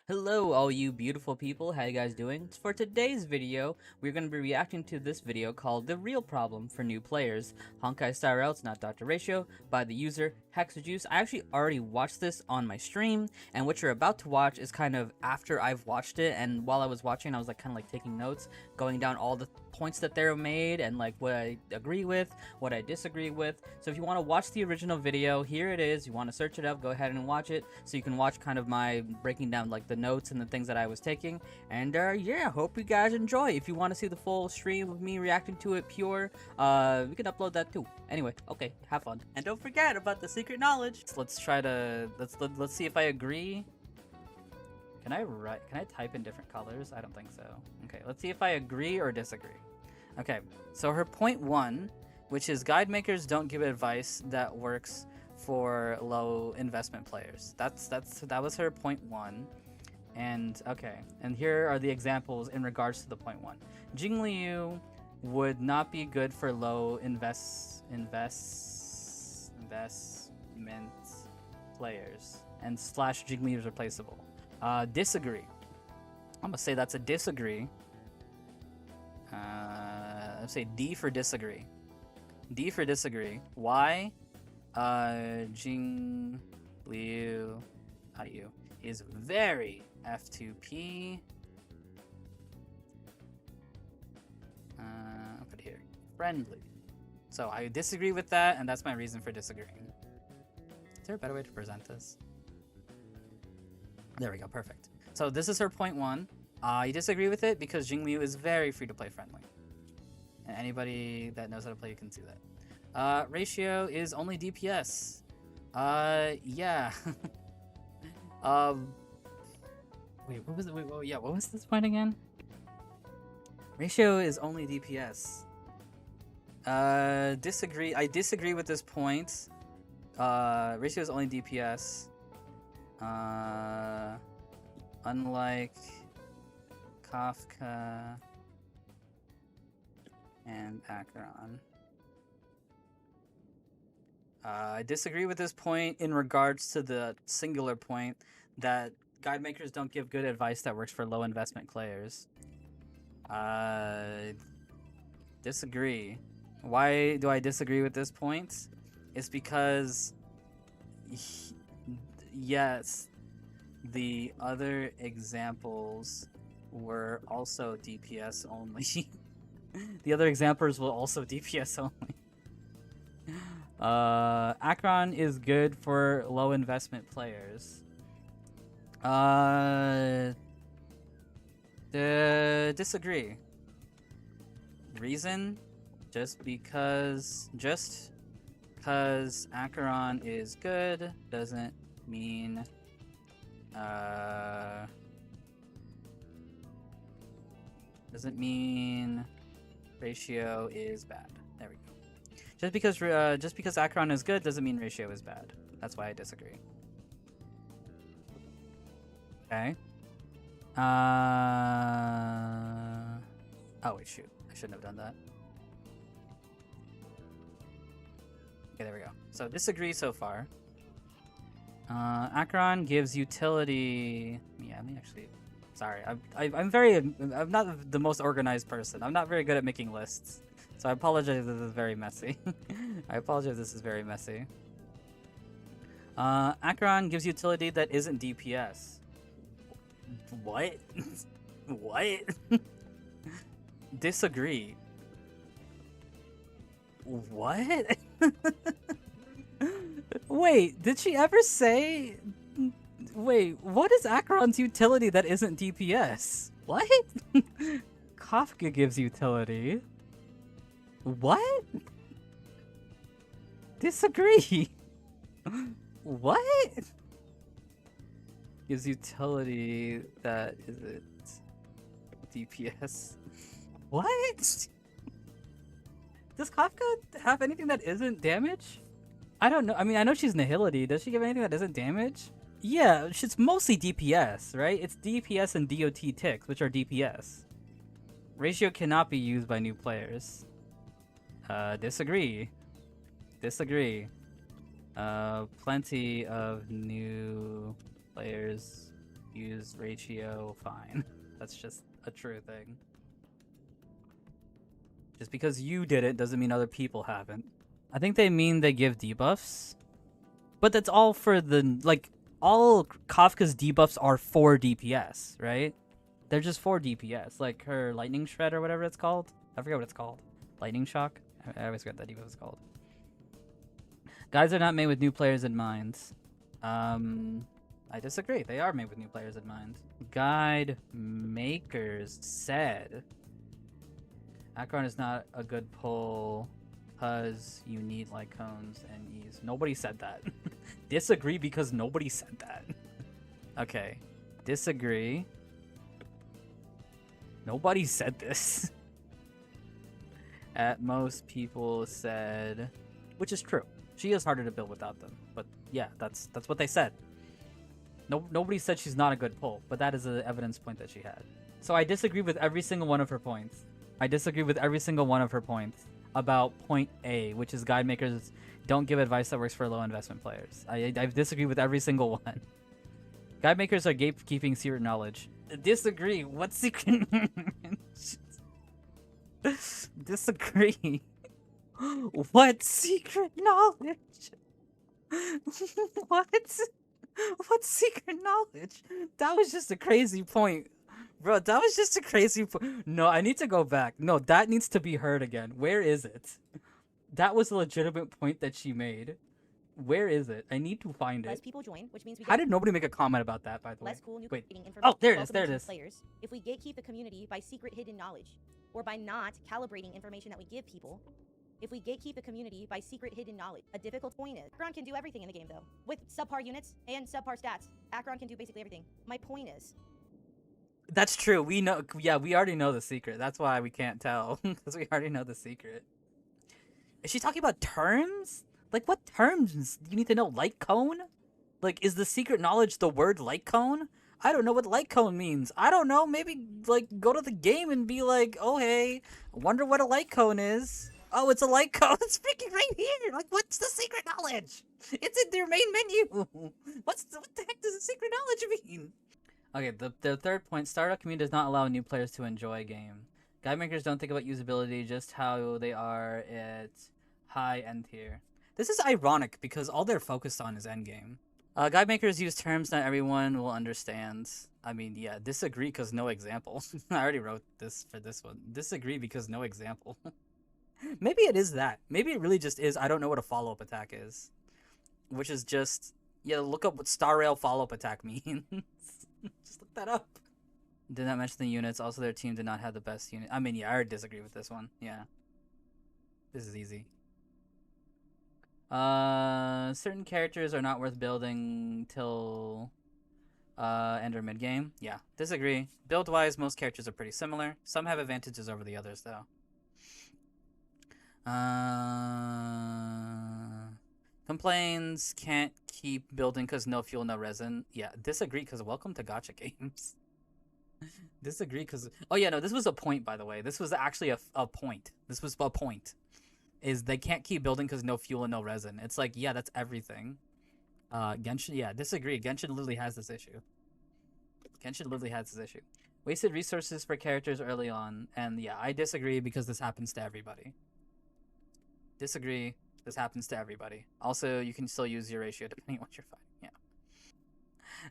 Hello all you beautiful people, how you guys doing? For today's video, we're going to be reacting to this video called The Real Problem for New Players, Honkai Star Rail, it's not Dr. Ratio, by the user HexJuice. I actually already watched this on my stream, and what you're about to watch is kind of after I've watched it, and while I was watching, I was like kind of like taking notes, going down all the points that they're made, and like what I agree with, what I disagree with. So if you want to watch the original video, here it is. You want to search it up, go ahead and watch it, so you can watch kind of my breaking down like the notes and the things that I was taking. And yeah, hope you guys enjoy. If you want to see the full stream of me reacting to it pure, we can upload that too. Anyway, okay, have fun, and don't forget about the secret knowledge. Let's try to let's see if I agree. Can I type in different colors? I don't think so. Okay, let's see if I agree or disagree. Okay, so her point one, which is guide makers don't give advice that works for low investment players. That was her point one. And okay, and here are the examples in regards to the point one. Jingliu would not be good for low investment players, and slash Jingliu is replaceable. Disagree. I'm gonna say that's a disagree. Let's say D for disagree. D for disagree. Why? Jing Liu Yu is very F2P. I'll put it here. Friendly. So I disagree with that, and that's my reason for disagreeing. Is there a better way to present this? There we go, perfect. So this is her point one. You disagree with it because Jingliu is very free-to-play friendly. And anybody that knows how to play can see that. Ratio is only DPS. Yeah. Wait, what was it? Wait, yeah, what was this point again? Ratio is only DPS. Disagree. I disagree with this point. Ratio is only DPS. Unlike Kafka and Acheron. I disagree with this point in regards to the singular point that guide makers don't give good advice that works for low investment players. Disagree. Why do I disagree with this point? It's because yes, the other examples were also DPS only. The other examples were also DPS only. Acheron is good for low investment players. Disagree. Reason? Just because Acheron is good doesn't mean ratio is bad. There we go. Just because Acheron is good doesn't mean ratio is bad. That's why I disagree. Okay. Oh wait, shoot. I shouldn't have done that. Okay, there we go. So disagree so far. Acheron gives utility. Yeah, let me actually. Sorry, I'm not the most organized person. I'm not very good at making lists, so I apologize if this is very messy. I apologize if this is very messy. Acheron gives utility that isn't DPS. What? What? Disagree. What? Wait, did she ever say... Wait, what is Acheron's utility that isn't DPS? What? Kafka gives utility. What? Disagree. What? Gives utility that isn't DPS. What? Does Kafka have anything that isn't damage? I don't know. I mean, I know she's Nihility. Does she give anything that isn't damage? Yeah, it's mostly DPS, right? It's DPS and DOT ticks, which are DPS. Ratio cannot be used by new players. Disagree. Disagree. Plenty of new players use ratio fine. That's just a true thing. Just because you did it doesn't mean other people haven't. I think they mean they give debuffs. But that's all for the, like, all Kafka's debuffs are for DPS, right? They're just for DPS. Like her Lightning Shred or whatever it's called. I forget what it's called. Lightning Shock? I always forget that debuff is called. Guides are not made with new players in mind. I disagree. They are made with new players in mind. Guide makers said Acheron is not a good pull because you need like cones and ease. Nobody said that. Disagree because nobody said that. Okay. Disagree. Nobody said this. At most people said, which is true. She is harder to build without them. But yeah, that's what they said. Nobody said she's not a good pull, but that is an evidence point that she had. So I disagree with every single one of her points. I disagree with every single one of her points about point A, which is guide makers don't give advice that works for low investment players. I disagree with every single one. Guide makers are gatekeeping secret knowledge. Disagree. What secret knowledge? Disagree. What secret knowledge? What? What secret knowledge? That was just a crazy point. Bro, that was just a crazy point. No, I need to go back. No, that needs to be heard again. Where is it? That was a legitimate point that she made. Where is it? I need to find it. Less people join, which means we How did nobody make a comment about that, by the way? less cool new Wait. information. Oh, there it is. There it welcoming is. Players, if we gatekeep the community by secret hidden knowledge, or by not calibrating information that we give people, if we gatekeep the community by secret hidden knowledge, a difficult point is Acheron can do everything in the game though. With subpar units and subpar stats, Acheron can do basically everything. My point is, That's true. We know. Yeah, we already know the secret. That's why we can't tell, because we already know the secret. Is she talking about terms? Like, what terms do you need to know? Light cone? Like, is the secret knowledge the word light cone? I don't know what light cone means. I don't know. Maybe, like, go to the game and be like, oh, hey, I wonder what a light cone is. Oh, it's a light cone. It's freaking right here. Like, what's the secret knowledge? It's in their main menu. What the heck does the secret knowledge mean? Okay, the third point, startup community does not allow new players to enjoy a game. Guide makers don't think about usability, just how they are at high end tier. This is ironic because all they're focused on is endgame. Guide makers use terms not everyone will understand. I mean, yeah, disagree because no example. I already wrote this for this one. Disagree because no example. Maybe it is that. Maybe it really just is I don't know what a follow-up attack is. Which is just, yeah, look up what Star Rail follow-up attack means. Just look that up. Did not mention the units. Also, their team did not have the best unit. I mean, yeah, I already disagree with this one. Yeah. This is easy. Certain characters are not worth building till end or mid game. Yeah, disagree. Build wise, most characters are pretty similar. Some have advantages over the others though. Complains can't keep building because no fuel, no resin. Yeah, disagree because welcome to gacha games. Disagree because oh yeah, no, this was a point, by the way. This was actually a point. This was a point. Is they can't keep building because no fuel and no resin. It's like, yeah, that's everything. Genshin, yeah, disagree. Genshin literally has this issue. Wasted resources for characters early on. And yeah, I disagree because this happens to everybody. Disagree. This happens to everybody. Also, you can still use your ratio depending on what you're fighting. Yeah.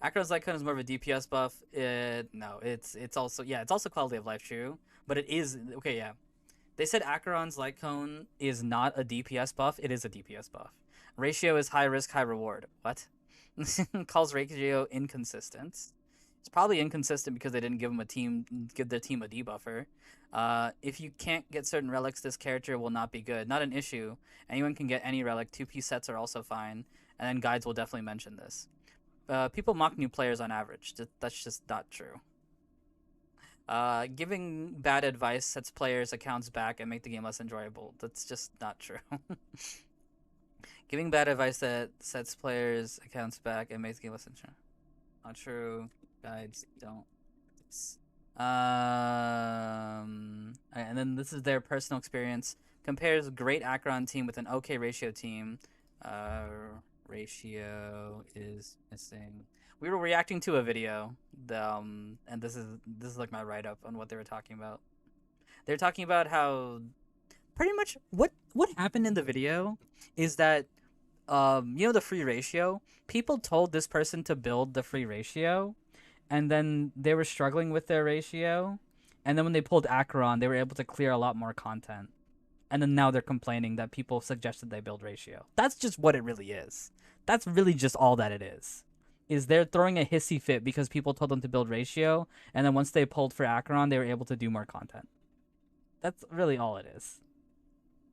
Acheron's light cone is more of a DPS buff. No, it's also quality of life, true. But it is okay, yeah. They said Acheron's light cone is not a DPS buff. It is a DPS buff. Ratio is high risk, high reward. What? Calls ratio inconsistent. It's probably inconsistent because they didn't give their team a debuffer. If you can't get certain relics, this character will not be good. Not an issue. Anyone can get any relic. 2-piece sets are also fine. And then guides will definitely mention this. People mock new players on average. That's just not true. Giving bad advice sets players' accounts back and make the game less enjoyable. That's just not true. Giving bad advice that sets players' accounts back and makes the game less enjoyable. Not true. Guides don't. And then this is their personal experience. Compares great Acheron team with an okay ratio team. Ratio is missing. we were reacting to a video, and this is like my write up on what they were talking about. They're talking about how pretty much what happened in the video is that you know the free ratio. People told this person to build the free ratio, and then they were struggling with their ratio, and then when they pulled Acheron, they were able to clear a lot more content. And then now they're complaining that people suggested they build ratio. That's just what it really is. That's really just all that it is. Is they're throwing a hissy fit because people told them to build ratio, and then once they pulled for Acheron, they were able to do more content. That's really all it is.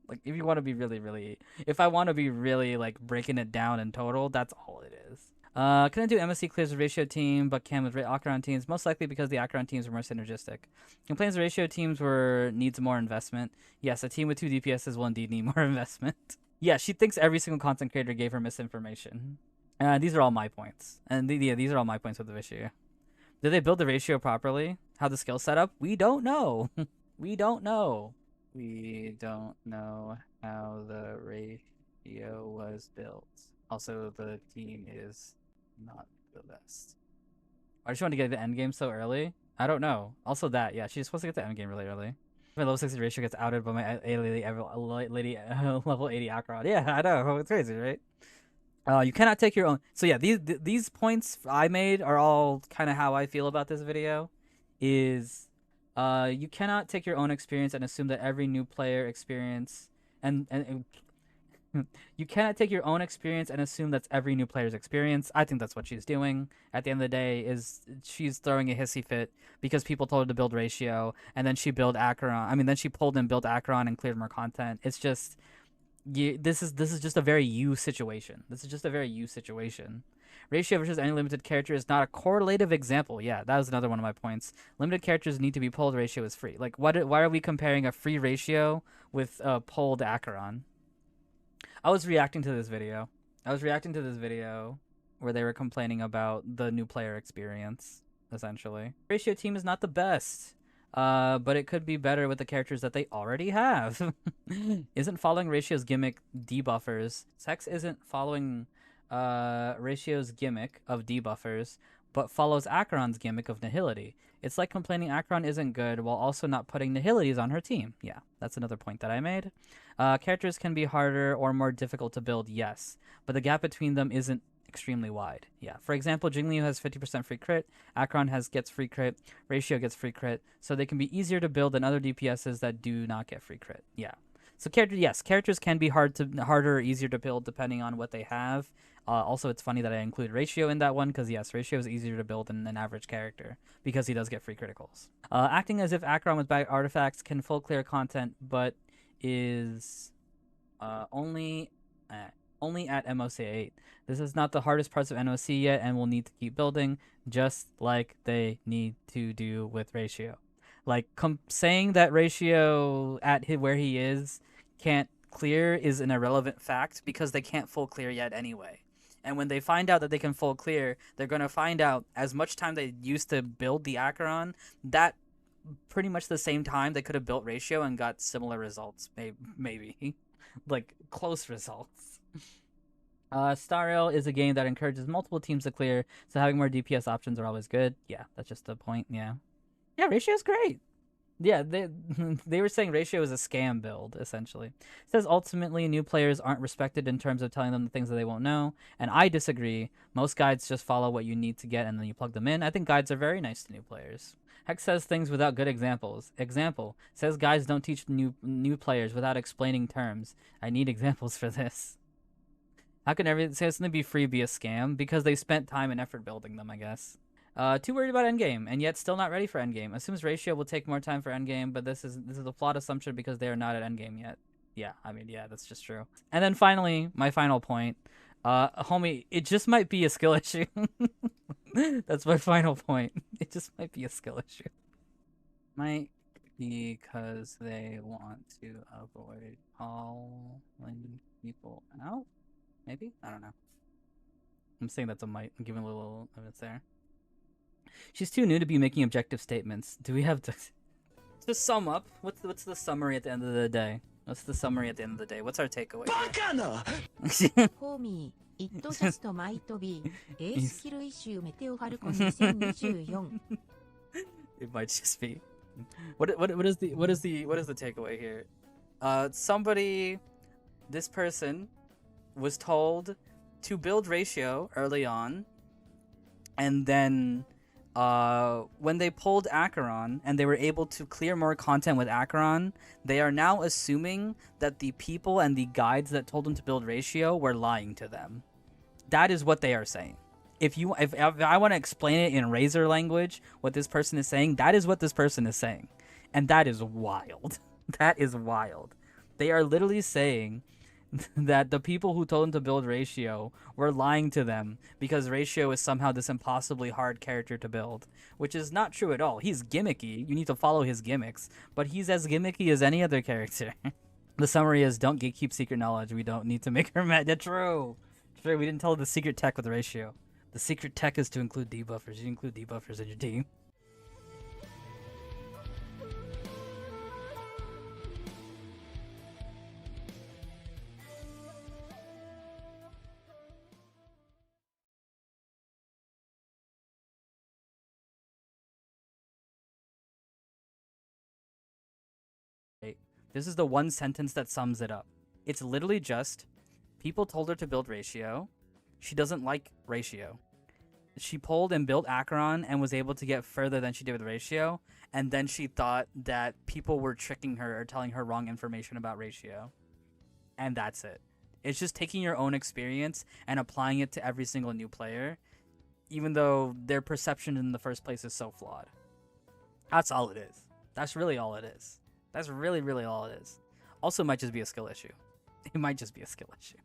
Like, if you want to be if I want to be really like breaking it down in total, that's all it is. Couldn't do MSC clears with ratio team, but can with Acheron teams, most likely because the Acheron teams were more synergistic. Complains the ratio teams needs more investment. Yes, a team with 2 DPSs will indeed need more investment. Yeah, she thinks every single content creator gave her misinformation. These are all my points. And these are all my points with the ratio. Did they build the ratio properly? How the skill set up? We don't know. We don't know. We don't know how the ratio was built. Also, the team is not the best. I just want to get the end game so early. I don't know. Also that, yeah, she's supposed to get the end game really early. My level 60 ratio gets outed by my lady level 80 Acheron. Yeah, I know. It's crazy, right? You cannot take your own. So yeah, these points I made are all kind of how I feel about this video. Is you cannot take your own experience and assume that every new player experience and you cannot take your own experience and assume that's every new player's experience. I think that's what she's doing. At the end of the day, is she's throwing a hissy fit because people told her to build ratio, and then she built Acheron. I mean, then she pulled and built Acheron and cleared more content. It's just, this is just a very you situation. This is just a very you situation. Ratio versus any limited character is not a correlative example. Yeah, that was another one of my points. Limited characters need to be pulled. Ratio is free. Like, why are we comparing a free ratio with pulled Acheron? I was reacting to this video. Where they were complaining about the new player experience, essentially. Ratio team is not the best, but it could be better with the characters that they already have. Isn't following Ratio's gimmick debuffers. Sex isn't following Ratio's gimmick of debuffers, but follows Acheron's gimmick of nihility. It's like complaining Acheron isn't good while also not putting nihilities on her team. Yeah, that's another point that I made. Characters can be harder or more difficult to build, yes, but the gap between them isn't extremely wide. Yeah, for example, Jingliu has 50% free crit, Acheron gets free crit, Ratio gets free crit, so they can be easier to build than other DPSs that do not get free crit. Yeah. So characters can be harder or easier to build depending on what they have. Also, it's funny that I include Ratio in that one because, yes, Ratio is easier to build than an average character because he does get free criticals. Acting as if Acheron with bad artifacts can full clear content, but is only at MOC 8. This is not the hardest parts of NOC yet and will need to keep building, just like they need to do with Ratio. Like, saying that Ratio at where he is can't clear is an irrelevant fact because they can't full clear yet anyway. And when they find out that they can full clear, they're going to find out as much time they used to build the Acheron, that pretty much the same time they could have built Ratio and got similar results, maybe. Like, close results. Star Rail is a game that encourages multiple teams to clear, so having more DPS options are always good. Yeah, that's just the point, yeah. Yeah, Ratio is great. Yeah, they were saying Ratio is a scam build, essentially. It says ultimately new players aren't respected in terms of telling them the things that they won't know, and I disagree. Most guides just follow what you need to get and then you plug them in. I think guides are very nice to new players. Hex says things without good examples. Example, says guides don't teach new players without explaining terms. I need examples for this. How can everything something be free be a scam? Because they spent time and effort building them, I guess. Too worried about endgame, and yet still not ready for endgame. Assumes Ratio will take more time for endgame, but this is a flawed assumption because they are not at endgame yet. Yeah, I mean, yeah, that's just true. And then finally, my final point. Homie, it just might be a skill issue. That's my final point. It just might be a skill issue. Might be because they want to avoid calling people out? Maybe? I don't know. I'm saying that's a might. I'm giving a little evidence there. She's too new to be making objective statements. Do we have to sum up? What's the summary at the end of the day? What's the summary at the end of the day? What's our takeaway? ホーミー、It just might be A スキルイシューメテオファルコン2024 It might just be. What is the takeaway here? This person was told to build ratio early on, and then when they pulled Acheron and they were able to clear more content with Acheron, they are now assuming that the people and the guides that told them to build ratio were lying to them. That is what they are saying. If I want to explain it in Razor language, what this person is saying, that is what this person is saying. And that is wild. That is wild. They are literally saying that the people who told them to build Ratio were lying to them because Ratio is somehow this impossibly hard character to build, which is not true at all. He's gimmicky. You need to follow his gimmicks, but he's as gimmicky as any other character. The summary is, don't gatekeep secret knowledge. We don't need to make her mad. That's true. True. We didn't tell the secret tech with Ratio. The secret tech is to include debuffers. You include debuffers in your team. This is the one sentence that sums it up. It's literally just, people told her to build Ratio. She doesn't like Ratio. She pulled and built Acheron and was able to get further than she did with Ratio, and then she thought that people were tricking her or telling her wrong information about Ratio. And that's it. It's just taking your own experience and applying it to every single new player, even though their perception in the first place is so flawed. That's all it is. That's really all it is. That's really, really all it is. Also, it might just be a skill issue. It might just be a skill issue.